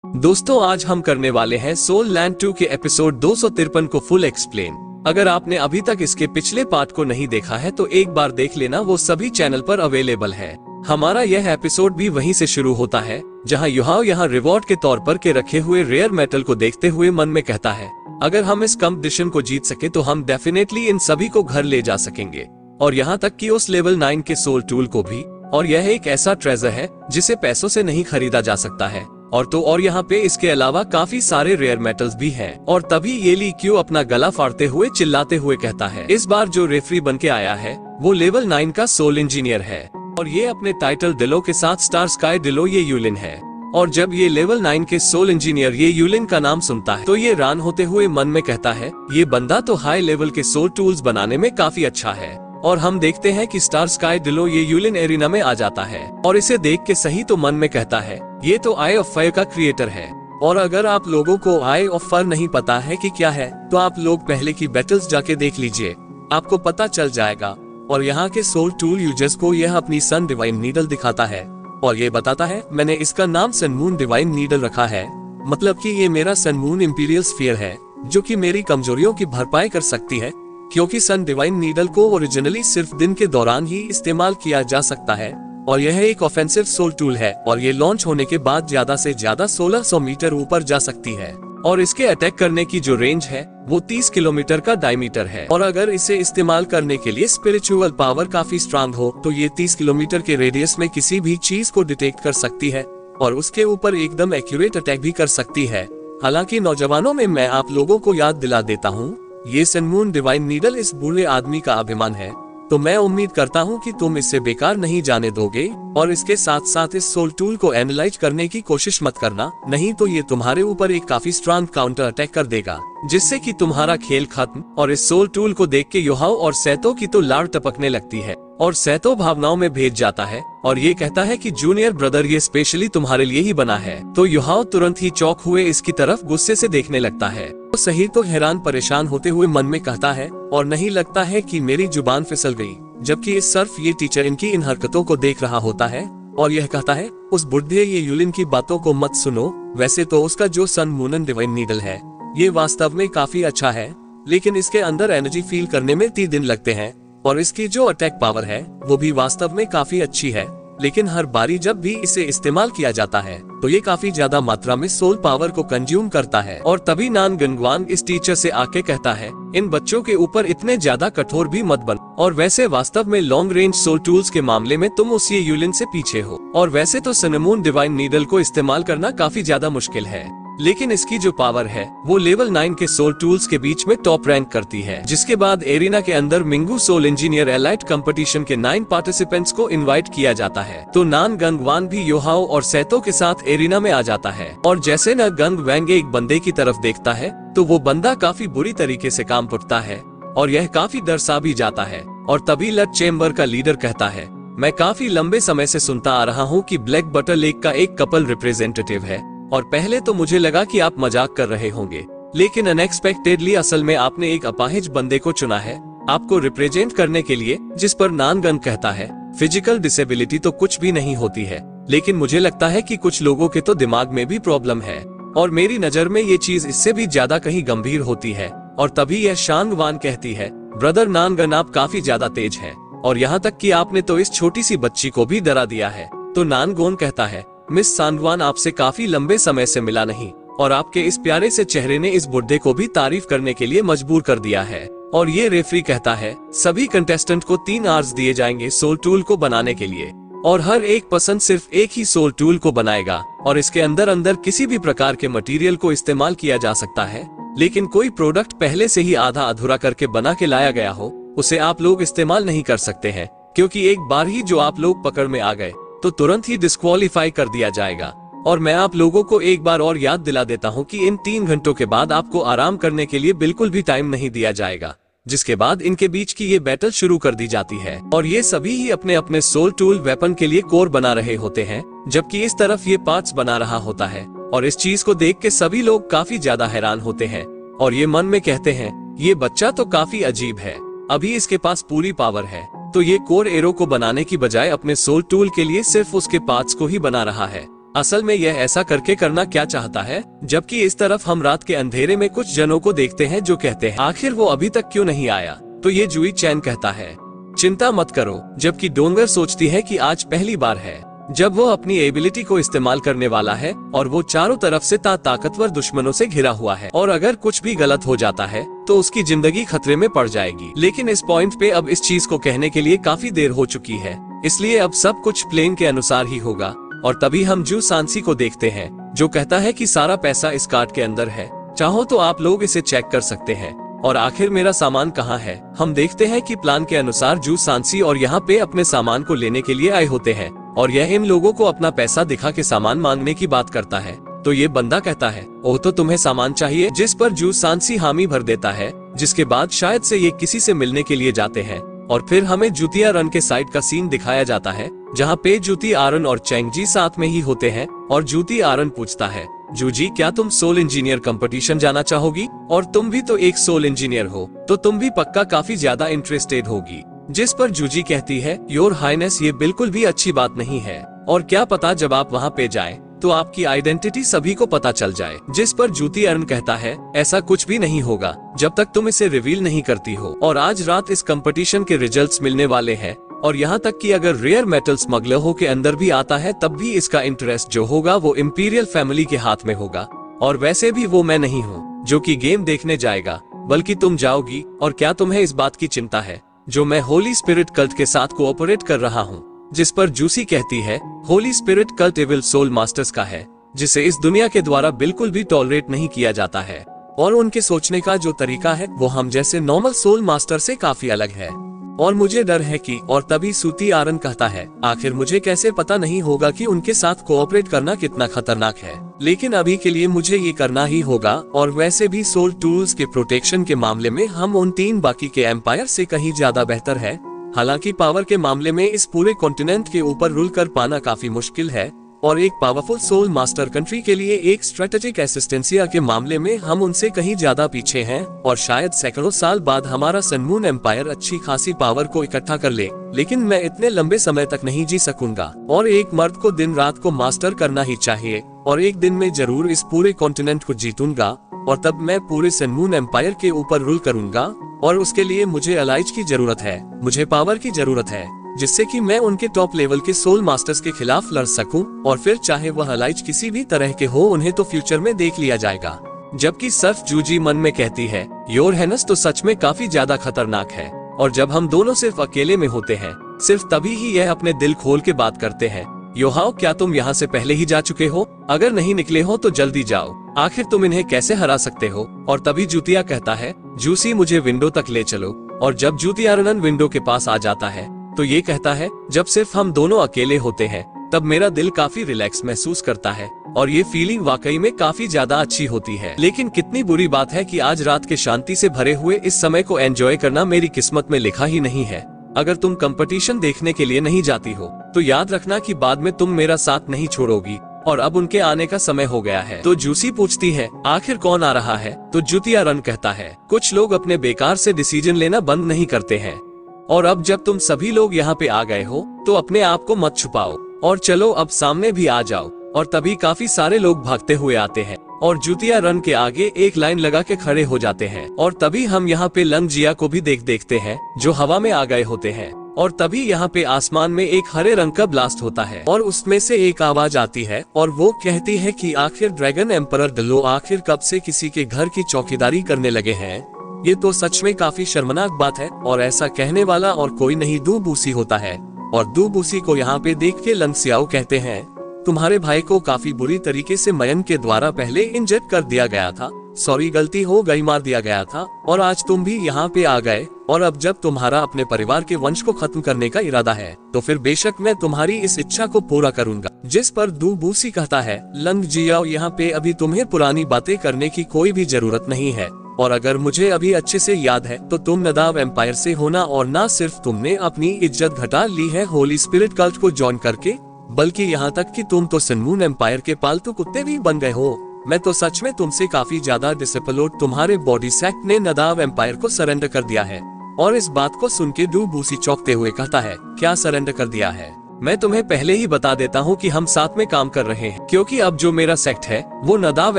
दोस्तों आज हम करने वाले हैं सोल लैंड 2 के एपिसोड 253 को फुल एक्सप्लेन। अगर आपने अभी तक इसके पिछले पार्ट को नहीं देखा है तो एक बार देख लेना, वो सभी चैनल पर अवेलेबल है। हमारा यह एपिसोड भी वहीं से शुरू होता है जहां युहाओ यहाँ रिवॉर्ड के तौर पर के रखे हुए रेयर मेटल को देखते हुए मन में कहता है, अगर हम इस कंपटीशन को जीत सके तो हम डेफिनेटली इन सभी को घर ले जा सकेंगे, और यहाँ तक कि उस लेवल 9 के सोल टूल को भी। और यह एक ऐसा ट्रेजर है जिसे पैसों से नहीं खरीदा जा सकता है। और यहाँ पे इसके अलावा काफी सारे रेयर मेटल्स भी हैं। और तभी ये ली क्यू अपना गला फाड़ते हुए चिल्लाते हुए कहता है, इस बार जो रेफरी बन के आया है वो लेवल 9 का सोल इंजीनियर है, और ये अपने टाइटल दिलो के साथ स्टार स्काई दिलो ये यूलिन है। और जब ये लेवल 9 के सोल इंजीनियर ये यूलिन का नाम सुनता है तो ये रान होते हुए मन में कहता है, ये बंदा तो हाई लेवल के सोल टूल्स बनाने में काफी अच्छा है। और हम देखते हैं कि स्टार स्काई दिलो ये यूलिन एरिना में आ जाता है, और इसे देख के सही तो मन में कहता है, ये तो आई ऑफ फायर का क्रिएटर है। और अगर आप लोगों को आई ऑफ फायर नहीं पता है कि क्या है तो आप लोग पहले की बैटल्स जाके देख लीजिए, आपको पता चल जाएगा। और यहाँ के सोल टूल यूजर्स को यह अपनी सन डिवाइन नीडल दिखाता है और ये बताता है, मैंने इसका नाम सन मून डिवाइन नीडल रखा है, मतलब कि ये मेरा सन मून इंपीरियल स्फीयर है जो कि मेरी कमजोरियों की भरपाई कर सकती है, क्योंकि सन डिवाइन नीडल को ओरिजिनली सिर्फ दिन के दौरान ही इस्तेमाल किया जा सकता है। और यह एक ऑफेंसिव सोल टूल है और ये लॉन्च होने के बाद ज्यादा से ज्यादा 1600 मीटर ऊपर जा सकती है। और इसके अटैक करने की जो रेंज है वो 30 किलोमीटर का डायमीटर है। और अगर इसे इस्तेमाल करने के लिए स्पिरिचुअल पावर काफी स्ट्रांग हो तो ये 30 किलोमीटर के रेडियस में किसी भी चीज को डिटेक्ट कर सकती है और उसके ऊपर एकदम एक्यूरेट अटैक भी कर सकती है। हालांकि नौजवानों में मैं आप लोगों को याद दिला देता हूँ, ये सन मून डिवाइन नीडल इस बूढ़े आदमी का अभिमान है, तो मैं उम्मीद करता हूँ कि तुम इससे बेकार नहीं जाने दोगे। और इसके साथ साथ इस सोल टूल को एनालाइज करने की कोशिश मत करना, नहीं तो ये तुम्हारे ऊपर एक काफी स्ट्रांग काउंटर अटैक कर देगा जिससे कि तुम्हारा खेल खत्म। और इस सोल टूल को देख के युहाओ और सैतो की तो लाड़ टपकने लगती है और सैतो भावनाओं में भेज जाता है और ये कहता है कि जूनियर ब्रदर ये स्पेशली तुम्हारे लिए ही बना है। तो युहाओ तुरंत ही चौक हुए इसकी तरफ गुस्से से देखने लगता है। तो सही तो हैरान परेशान होते हुए मन में कहता है, और नहीं लगता है कि मेरी जुबान फिसल गई, जबकि इस सर्फ ये टीचर इनकी इन हरकतों को देख रहा होता है और यह कहता है, उस बुढ़े ये यूलिन की बातों को मत सुनो, वैसे तो उसका जो सन मून डिवाइन नीडल है ये वास्तव में काफी अच्छा है, लेकिन इसके अंदर एनर्जी फील करने में 3 दिन लगते हैं। और इसकी जो अटैक पावर है वो भी वास्तव में काफी अच्छी है, लेकिन हर बारी जब भी इसे इस्तेमाल किया जाता है तो ये काफी ज्यादा मात्रा में सोल पावर को कंज्यूम करता है। और तभी नान गंगवान इस टीचर से आके कहता है, इन बच्चों के ऊपर इतने ज्यादा कठोर भी मत बन, और वैसे वास्तव में लॉन्ग रेंज सोल टूल्स के मामले में तुम उस ये यूलिन से पीछे हो। और वैसे तो सन मून डिवाइन नीडल को इस्तेमाल करना काफी ज्यादा मुश्किल है, लेकिन इसकी जो पावर है वो लेवल 9 के सोल टूल्स के बीच में टॉप रैंक करती है। जिसके बाद एरिना के अंदर मिंगू सोल इंजीनियर एलाइट कंपटीशन के 9 पार्टिसिपेंट्स को इनवाइट किया जाता है। तो नान गंगवान भी योहाओ और सैतो के साथ एरिना में आ जाता है। और जैसे न गंग वैंग एक बंदे की तरफ देखता है तो वो बंदा काफी बुरी तरीके से काम उठता है और यह काफी डर सा भी जाता है। और तभी लट चेम्बर का लीडर कहता है, मैं काफी लंबे समय से सुनता आ रहा हूँ कि ब्लैक बटर लेक का एक कपल रिप्रेजेंटेटिव है, और पहले तो मुझे लगा कि आप मजाक कर रहे होंगे, लेकिन अनएक्सपेक्टेडली असल में आपने एक अपाहिज बंदे को चुना है आपको रिप्रेजेंट करने के लिए। जिस पर नानगन कहता है, फिजिकल डिसेबिलिटी तो कुछ भी नहीं होती है, लेकिन मुझे लगता है कि कुछ लोगों के तो दिमाग में भी प्रॉब्लम है, और मेरी नजर में ये चीज इससे भी ज्यादा कहीं गंभीर होती है। और तभी यह शांगवान कहती है, ब्रदर नानगन आप काफी ज्यादा तेज हैं, और यहाँ तक कि आपने तो इस छोटी सी बच्ची को भी डरा दिया है। तो नानगोन कहता है, मिस सांगवान आपसे काफी लंबे समय से मिला नहीं, और आपके इस प्यारे से चेहरे ने इस बुड्ढे को भी तारीफ करने के लिए मजबूर कर दिया है। और ये रेफरी कहता है, सभी कंटेस्टेंट को 3 आवर्स दिए जाएंगे सोल टूल को बनाने के लिए, और हर एक पर्सन सिर्फ एक ही सोल टूल को बनाएगा, और इसके अंदर किसी भी प्रकार के मटेरियल को इस्तेमाल किया जा सकता है, लेकिन कोई प्रोडक्ट पहले से ही आधा अधूरा करके बना के लाया गया हो उसे आप लोग इस्तेमाल नहीं कर सकते हैं, क्योंकि एक बार ही जो आप लोग पकड़ में आ गए तो तुरंत ही डिस्क्वालीफाई कर दिया जाएगा। और मैं आप लोगों को एक बार और याद दिला देता हूँ कि इन 3 घंटों के बाद आपको आराम करने के लिए बिल्कुल भी टाइम नहीं दिया जाएगा, जिसके बाद इनके बीच की ये बैटल शुरू कर दी जाती है। और ये सभी ही अपने अपने सोल टूल वेपन के लिए कोर बना रहे होते हैं, जबकि इस तरफ ये पार्ट्स बना रहा होता है। और इस चीज को देख के सभी लोग काफी ज्यादा हैरान होते हैं और ये मन में कहते हैं, ये बच्चा तो काफी अजीब है, अभी इसके पास पूरी पावर है तो ये कोर एरो को बनाने की बजाय अपने सोल टूल के लिए सिर्फ उसके पार्ट्स को ही बना रहा है। असल में यह ऐसा करके करना क्या चाहता है, जबकि इस तरफ हम रात के अंधेरे में कुछ जनों को देखते हैं जो कहते हैं आखिर वो अभी तक क्यों नहीं आया। तो ये जुई चैन कहता है चिंता मत करो, जबकि डोंगर सोचती है कि आज पहली बार है जब वो अपनी एबिलिटी को इस्तेमाल करने वाला है और वो चारों तरफ से ताकतवर दुश्मनों से घिरा हुआ है और अगर कुछ भी गलत हो जाता है तो उसकी जिंदगी खतरे में पड़ जाएगी। लेकिन इस पॉइंट पे अब इस चीज को कहने के लिए काफी देर हो चुकी है, इसलिए अब सब कुछ प्लेन के अनुसार ही होगा। और तभी हम जू सांसी को देखते हैं जो कहता है कि सारा पैसा इस कार्ड के अंदर है, चाहो तो आप लोग इसे चेक कर सकते हैं। और आखिर मेरा सामान कहाँ है। हम देखते हैं कि प्लान के अनुसार जू सांसी और यहाँ पे अपने सामान को लेने के लिए आए होते हैं और यह इन लोगों को अपना पैसा दिखा के सामान मांगने की बात करता है। तो ये बंदा कहता है ओह तो तुम्हें सामान चाहिए, जिस पर जू सांसी हामी भर देता है, जिसके बाद शायद से ये किसी से मिलने के लिए जाते हैं। और फिर हमें जूतिया रन के साइड का सीन दिखाया जाता है जहाँ पे जूती आरन और चेंगजी साथ में ही होते हैं और जूती आरन पूछता है जूजी क्या तुम सोल इंजीनियर कंपटीशन जाना चाहोगी, और तुम भी तो एक सोल इंजीनियर हो तो तुम भी पक्का काफी ज्यादा इंटरेस्टेड होगी। जिस पर जूजी कहती है योर हाइनेस ये बिल्कुल भी अच्छी बात नहीं है और क्या पता जब आप वहाँ पे जाएं तो आपकी आइडेंटिटी सभी को पता चल जाए। जिस पर जूती अरुण कहता है ऐसा कुछ भी नहीं होगा जब तक तुम इसे रिवील नहीं करती हो। और आज रात इस कंपटीशन के रिजल्ट्स मिलने वाले हैं और यहाँ तक कि अगर रेयर मेटल स्मगलरों के अंदर भी आता है तब भी इसका इंटरेस्ट जो होगा वो इम्पीरियल फैमिली के हाथ में होगा। और वैसे भी वो मैं नहीं हूँ जो कि गेम देखने जाएगा, बल्कि तुम जाओगी। और क्या तुम्हें इस बात की चिंता है जो मैं होली स्पिरिट कल्ट के साथ कोऑपरेट कर रहा हूँ। जिस पर जूसी कहती है holy spirit cult evil soul masters का है जिसे इस दुनिया के द्वारा बिल्कुल भी टॉलरेट नहीं किया जाता है और उनके सोचने का जो तरीका है वो हम जैसे नॉर्मल सोल मास्टर से काफी अलग है और मुझे डर है कि। और तभी सूती आरन कहता है आखिर मुझे कैसे पता नहीं होगा कि उनके साथ कोऑपरेट करना कितना खतरनाक है, लेकिन अभी के लिए मुझे ये करना ही होगा। और वैसे भी सोल टूल्स के प्रोटेक्शन के मामले में हम उन 3 बाकी के एम्पायर से कहीं ज्यादा बेहतर है। हालांकि पावर के मामले में इस पूरे कॉन्टिनेंट के ऊपर रूल कर पाना काफी मुश्किल है और एक पावरफुल सोल मास्टर कंट्री के लिए एक स्ट्रेटेजिक एसिस्टेंसिया के मामले में हम उनसे कहीं ज्यादा पीछे हैं और शायद सैकड़ों साल बाद हमारा सन मून एम्पायर अच्छी खासी पावर को इकट्ठा कर ले, लेकिन मैं इतने लंबे समय तक नहीं जी सकूंगा। और एक मर्द को दिन रात को मास्टर करना ही चाहिए और एक दिन में जरूर इस पूरे कॉन्टिनेंट को जीतूंगा और तब मैं पूरे सन मून एम्पायर के ऊपर रूल करूंगा। और उसके लिए मुझे अलाइज की जरूरत है, मुझे पावर की जरूरत है जिससे कि मैं उनके टॉप लेवल के सोल मास्टर्स के खिलाफ लड़ सकूं और फिर चाहे वह अलाइज किसी भी तरह के हो उन्हें तो फ्यूचर में देख लिया जाएगा। जबकि सर्फ जूजी मन में कहती है योर हैनेस तो सच में काफी ज्यादा खतरनाक है और जब हम दोनों सिर्फ अकेले में होते हैं सिर्फ तभी ही यह अपने दिल खोल के बात करते हैं। योहाओ क्या तुम यहाँ से पहले ही जा चुके हो? अगर नहीं निकले हो तो जल्दी जाओ, आखिर तुम इन्हें कैसे हरा सकते हो? और तभी जूतिया कहता है जूसी मुझे विंडो तक ले चलो। और जब जूतिया रनन विंडो के पास आ जाता है तो ये कहता है जब सिर्फ हम दोनों अकेले होते हैं तब मेरा दिल काफी रिलैक्स महसूस करता है और ये फीलिंग वाकई में काफी ज्यादा अच्छी होती है। लेकिन कितनी बुरी बात है कि आज रात के शांति से भरे हुए इस समय को एंजॉय करना मेरी किस्मत में लिखा ही नहीं है। अगर तुम कंपटीशन देखने के लिए नहीं जाती हो तो याद रखना कि बाद में तुम मेरा साथ नहीं छोड़ोगी और अब उनके आने का समय हो गया है। तो जूसी पूछती है आखिर कौन आ रहा है? तो जूतिया रन कहता है कुछ लोग अपने बेकार से डिसीजन लेना बंद नहीं करते हैं और अब जब तुम सभी लोग यहाँ पे आ गए हो तो अपने आप को मत छुपाओ और चलो अब सामने भी आ जाओ। और तभी काफी सारे लोग भागते हुए आते हैं और जूतिया रन के आगे एक लाइन लगा के खड़े हो जाते हैं। और तभी हम यहाँ पे लंग जिया को भी देखते हैं जो हवा में आ गए होते हैं। और तभी यहाँ पे आसमान में एक हरे रंग का ब्लास्ट होता है और उसमें से एक आवाज आती है और वो कहती है कि आखिर ड्रैगन एम्परर डलो आखिर कब से किसी के घर की चौकीदारी करने लगे हैं। ये तो सच में काफी शर्मनाक बात है और ऐसा कहने वाला और कोई नहीं दू बूसी होता है। और दू बूसी को यहाँ पे देख के लंग सियाओ कहते हैं तुम्हारे भाई को काफी बुरी तरीके से मयन के द्वारा पहले इंजेक्ट कर दिया गया था, सॉरी गलती हो गई, मार दिया गया था और आज तुम भी यहाँ पे आ गए। और अब जब तुम्हारा अपने परिवार के वंश को खत्म करने का इरादा है तो फिर बेशक मैं तुम्हारी इस इच्छा को पूरा करूंगा। जिस पर दू बूसी कहता है लंग जियाओ यहाँ पे अभी तुम्हें पुरानी बातें करने की कोई भी जरूरत नहीं है और अगर मुझे अभी अच्छे से याद है तो तुम नदाव एम्पायर से होना और न सिर्फ तुमने अपनी इज्जत घटा ली है होली स्पिरिट कल्ट को ज्वाइन करके, बल्कि यहाँ तक कि तुम तो सन मून एम्पायर के पालतू कुत्ते भी बन गए हो। मैं तो सच में तुमसे काफी ज्यादा डिसिप्लिन्ड। तुम्हारे बॉडी सेक्ट ने नदाव एम्पायर को सरेंडर कर दिया है। और इस बात को सुन के डू बूसी चौंकते हुए कहता है क्या सरेंडर कर दिया है? मैं तुम्हें पहले ही बता देता हूँ कि हम साथ में काम कर रहे हैं, क्योंकि अब जो मेरा सेक्ट है वो नदाव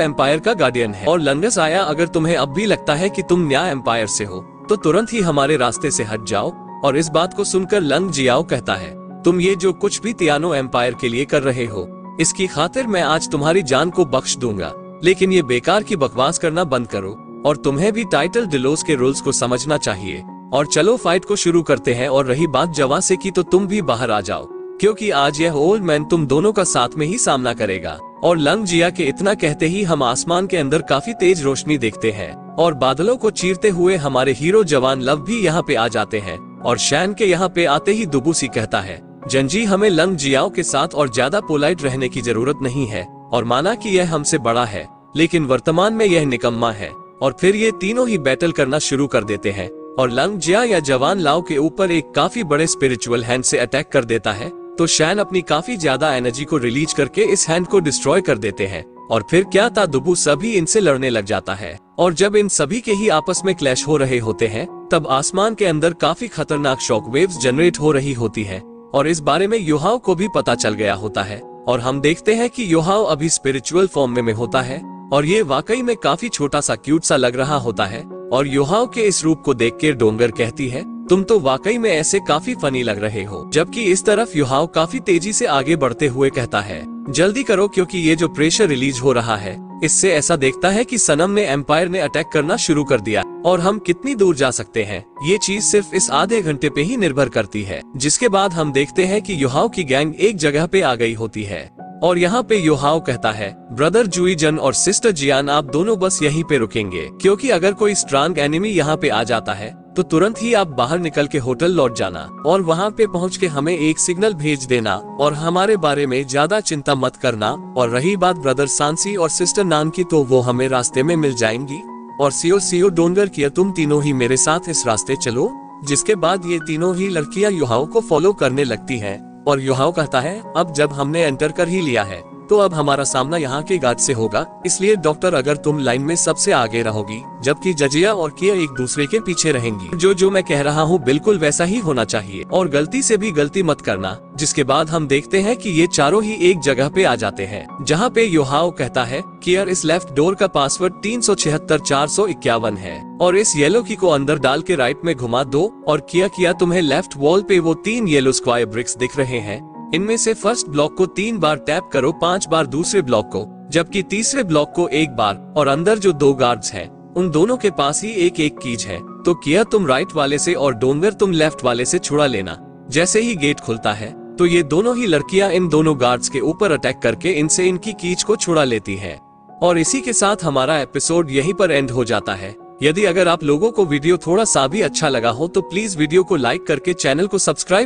एम्पायर का गार्डियन है। और लंगस आया, अगर तुम्हें अब भी लगता है कि तुम न्याय एम्पायर से हो तो तुरंत ही हमारे रास्ते से हट जाओ। और इस बात को सुनकर लंग जियाओ कहता है, तुम ये जो कुछ भी तियानो एम्पायर के लिए कर रहे हो, इसकी खातिर मैं आज तुम्हारी जान को बख्श दूंगा, लेकिन ये बेकार की बकवास करना बंद करो और तुम्हें भी टाइटल डिलोस के रूल्स को समझना चाहिए। और चलो फाइट को शुरू करते हैं। और रही बात जवा से की, तो तुम भी बाहर आ जाओ, क्योंकि आज यह ओल्ड मैन तुम दोनों का साथ में ही सामना करेगा। और लंग जिया के इतना कहते ही हम आसमान के अंदर काफी तेज रोशनी देखते हैं और बादलों को चीरते हुए हमारे हीरो जवान लव भी यहाँ पे आ जाते हैं। और शैन के यहाँ पे आते ही दुबूसी कहता है, जंजी हमें लंग जियाओ के साथ और ज्यादा पोलाइट रहने की जरूरत नहीं है। और माना कि यह हमसे बड़ा है, लेकिन वर्तमान में यह निकम्मा है। और फिर ये तीनों ही बैटल करना शुरू कर देते हैं और लंग जिया या जवान लाओ के ऊपर एक काफी बड़े स्पिरिचुअल हैंड से अटैक कर देता है। तो शैन अपनी काफी ज्यादा एनर्जी को रिलीज करके इस हैंड को डिस्ट्रॉय कर देते हैं। और फिर क्या था, दुबू सभी इनसे लड़ने लग जाता है। और जब इन सभी के ही आपस में क्लैश हो रहे होते हैं, तब आसमान के अंदर काफी खतरनाक शॉक वेव्स जनरेट हो रही होती है। और इस बारे में योहाओ को भी पता चल गया होता है। और हम देखते हैं कि योहाओ अभी स्पिरिचुअल फॉर्म में होता है और ये वाकई में काफी छोटा सा क्यूट सा लग रहा होता है। और योहाओ के इस रूप को देख के डोंगर कहती है, तुम तो वाकई में ऐसे काफी फनी लग रहे हो। जबकि इस तरफ योहाओ काफी तेजी से आगे बढ़ते हुए कहता है, जल्दी करो क्योंकि ये जो प्रेशर रिलीज हो रहा है, इससे ऐसा देखता है कि सनम ने एम्पायर ने अटैक करना शुरू कर दिया। और हम कितनी दूर जा सकते हैं, ये चीज सिर्फ इस आधे घंटे पे ही निर्भर करती है। जिसके बाद हम देखते हैं कि योहाओ की गैंग एक जगह पे आ गई होती है। और यहाँ पे योहाओ कहता है, ब्रदर जुई जन और सिस्टर जियान आप दोनों बस यहीं पे रुकेंगे, क्योंकि अगर कोई स्ट्रांग एनिमी यहाँ पे आ जाता है तो तुरंत ही आप बाहर निकल के होटल लौट जाना और वहाँ पे पहुँच के हमें एक सिग्नल भेज देना और हमारे बारे में ज्यादा चिंता मत करना। और रही बात ब्रदर सांसी और सिस्टर नान की, तो वो हमें रास्ते में मिल जाएंगी। और सीओ डोंगर किया, तुम तीनों ही मेरे साथ इस रास्ते चलो। जिसके बाद ये तीनों ही लड़कियां योहाओ को फॉलो करने लगती हैं। और योहाओ कहता है, अब जब हमने एंटर कर ही लिया है तो अब हमारा सामना यहाँ के गार्ड से होगा, इसलिए डॉक्टर अगर तुम लाइन में सबसे आगे रहोगी, जबकि जजिया और किया एक दूसरे के पीछे रहेंगी। जो मैं कह रहा हूँ बिल्कुल वैसा ही होना चाहिए और गलती से भी गलती मत करना। जिसके बाद हम देखते हैं कि ये चारों ही एक जगह पे आ जाते हैं, जहाँ पे योहाओ कहता है, कियर इस लेफ्ट डोर का पासवर्ड 376-451 है और इस येलो की को अंदर डाल के राइट में घुमा दो। और किया तुम्हें लेफ्ट वॉल पे वो 3 येलो स्क्वायर ब्रिक्स दिख रहे हैं, इनमें से फर्स्ट ब्लॉक को 3 बार टैप करो, 5 बार दूसरे ब्लॉक को, जबकि तीसरे ब्लॉक को 1 बार। और अंदर जो 2 गार्ड्स हैं उन दोनों के पास ही एक कीज है। तो किया तुम राइट वाले से और डोंगर तुम लेफ्ट वाले से छुड़ा लेना। जैसे ही गेट खुलता है तो ये दोनों ही लड़कियां इन दोनों गार्ड्स के ऊपर अटैक करके इनसे इनकी कीज को छुड़ा लेती है। और इसी के साथ हमारा एपिसोड यहीं पर एंड हो जाता है। यदि अगर आप लोगों को वीडियो थोड़ा सा भी अच्छा लगा हो तो प्लीज वीडियो को लाइक करके चैनल को सब्सक्राइब